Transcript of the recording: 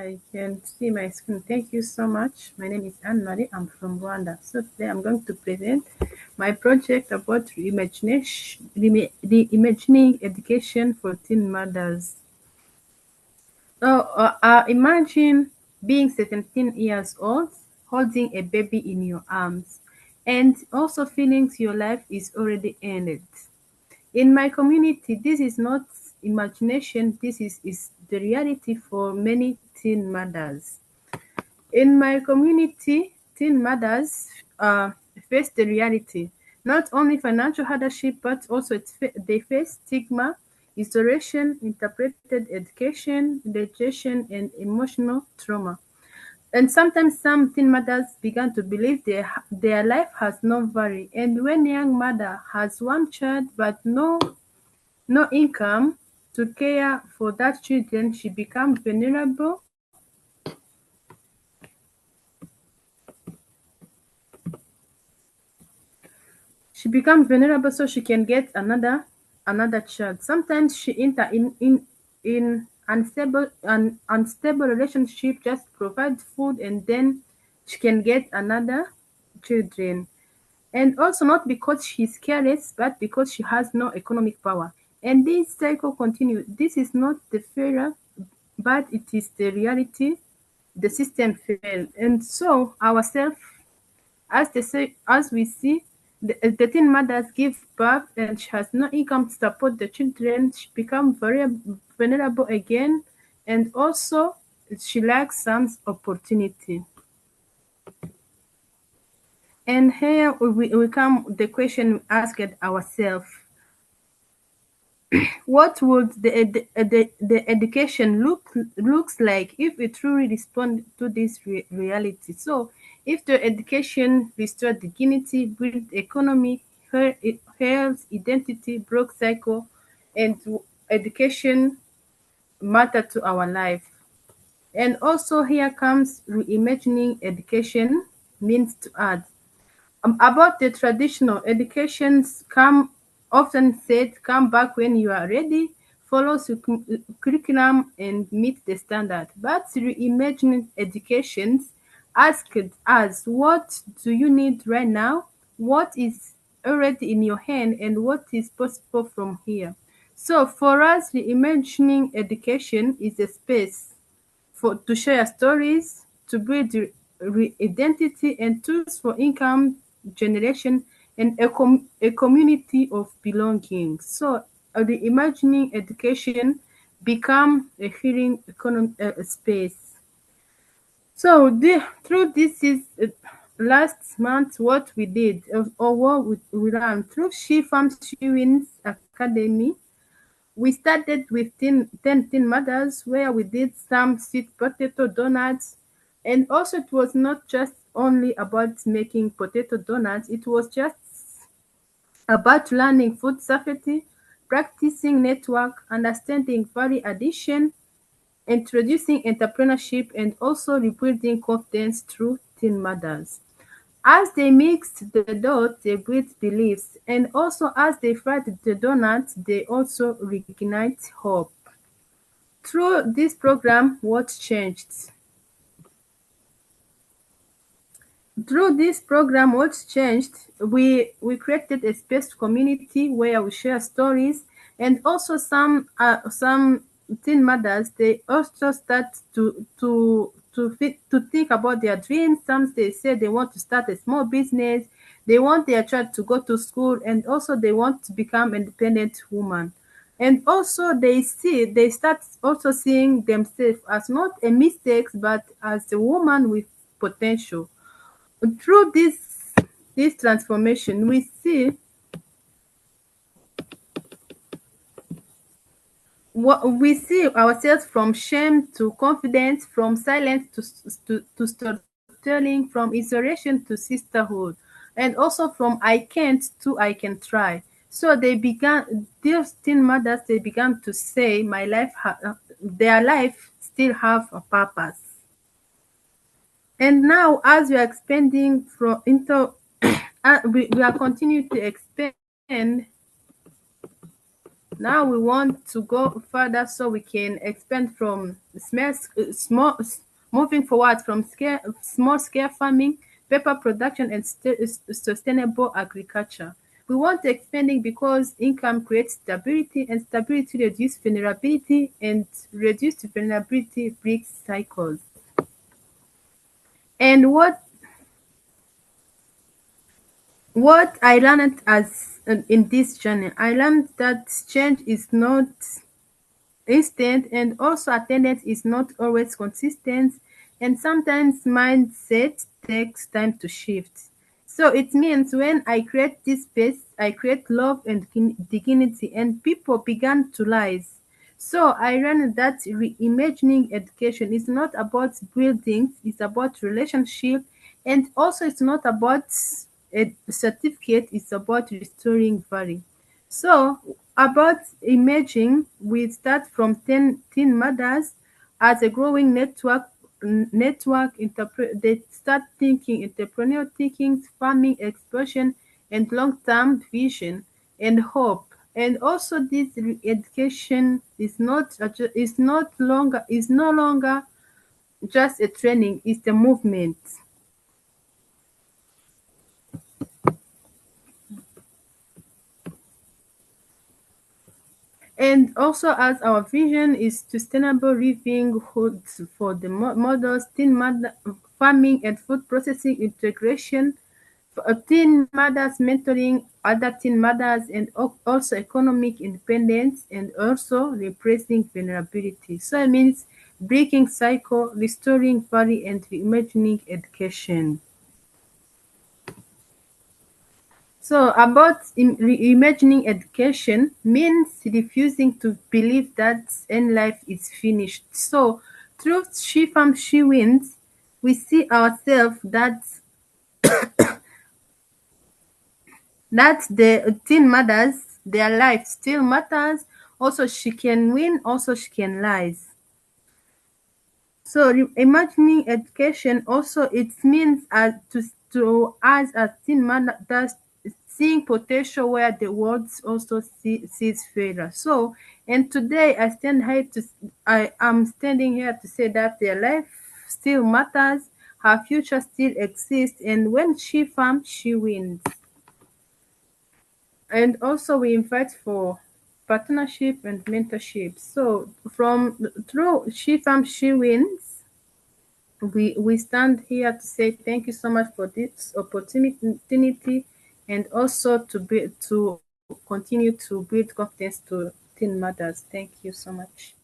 I can see my screen. Thank you so much. My name is Anne-Marie. I'm from Rwanda. So today I'm going to present my project about reimagining education for teen mothers. Imagine being 17 years old, holding a baby in your arms, and also feeling your life is already ended. In my community, this is not imagination, this is the reality for many teen mothers. In my community, teen mothers face the reality, not only financial hardship, but also they face stigma, isolation, interpreted education, rejection, and emotional trauma. And sometimes some teen mothers began to believe their life has no value. And when a young mother has one child but no income to care for that children, she becomes vulnerable. She becomes vulnerable so she can get another child. Sometimes she enter in unstable relationship, just provide food and then she can get another children. And also not because she's careless, but because she has no economic power. And this cycle continues. This is not the failure, but it is the reality. The system failed. And so ourselves, as we see, the teen mothers give birth and she has no income to support the children. She becomes very vulnerable again, and also she lacks some opportunity. And here we come the question we asked ourselves: what would the education looks like if we truly respond to this reality? So, if the education restored dignity, build economy, health, identity, broke cycle, and education matter to our life. And also here comes reimagining education means to add. About the traditional educations often said come back when you are ready, follow curriculum and meet the standard. But reimagining educations asked us, what do you need right now? What is already in your hand and what is possible from here? So for us, reimagining education is a space to share stories, to build identity and tools for income generation and a community of belonging. So the imagining education become a healing space. So through this is last month what we did or what we learned through She Farms She Wins Academy. We started with 10 teen mothers where we did some sweet potato donuts. And also it was not just only about making potato donuts, it was just about learning food safety, practicing network, understanding value addition, introducing entrepreneurship, and also rebuilding confidence through teen mothers. As they mixed the dough, they built beliefs, and also as they fried the donuts, they also reignite hope. Through this program, what changed? Through this program, what changed? We created a space community where we share stories, and also some teen mothers they also start to think about their dreams. Some they say they want to start a small business, they want their child to go to school, and also they want to become independent woman. And also they start also seeing themselves as not a mistake, but as a woman with potential. Through this transformation, we see ourselves from shame to confidence, from silence to storytelling, from isolation to sisterhood, and also from I can't to I can try. So these teen mothers, they began to say, their life still have a purpose. And now, as we are expanding from we are continuing to expand Now we want to go further so we can expand from moving forward from small scale farming, paper production, and sustainable agriculture. We want expanding because income creates stability, and stability reduces vulnerability, and reduced vulnerability breaks cycles. And what I learned as in this journey, I learned that change is not instant, and also attendance is not always consistent, and sometimes mindset takes time to shift. So it means when I create this space, I create love and dignity, and people began to rise. So I learned that reimagining education is not about buildings, it's about relationship, and also it's not about a certificate, it's about restoring value. So, about imaging, we start from 10 teen mothers as a growing they start thinking entrepreneurial thinking, farming expression, and long-term vision and hope. And also, this education is no longer just a training; it's a movement. And also, as our vision is sustainable livelihoods for the mothers, farming and food processing integration, for teen mothers mentoring other teen mothers, and also economic independence, and also replacing vulnerability. So it means breaking cycle, restoring value, and reimagining education. So about reimagining education means refusing to believe that end life is finished. So through She Farm She Wins, we see ourselves that the teen mothers, their life still matters. Also she can win, also she can rise. So imagining education also it means to us as teen mothers seeing potential where the world also sees failure. So and today I am standing here to say that their life still matters, her future still exists, and when she farms, she wins. And also we invite for partnership and mentorship. So from through She Farm She Wins, we stand here to say thank you so much for this opportunity, and also to continue to build confidence to teen mothers. Thank you so much.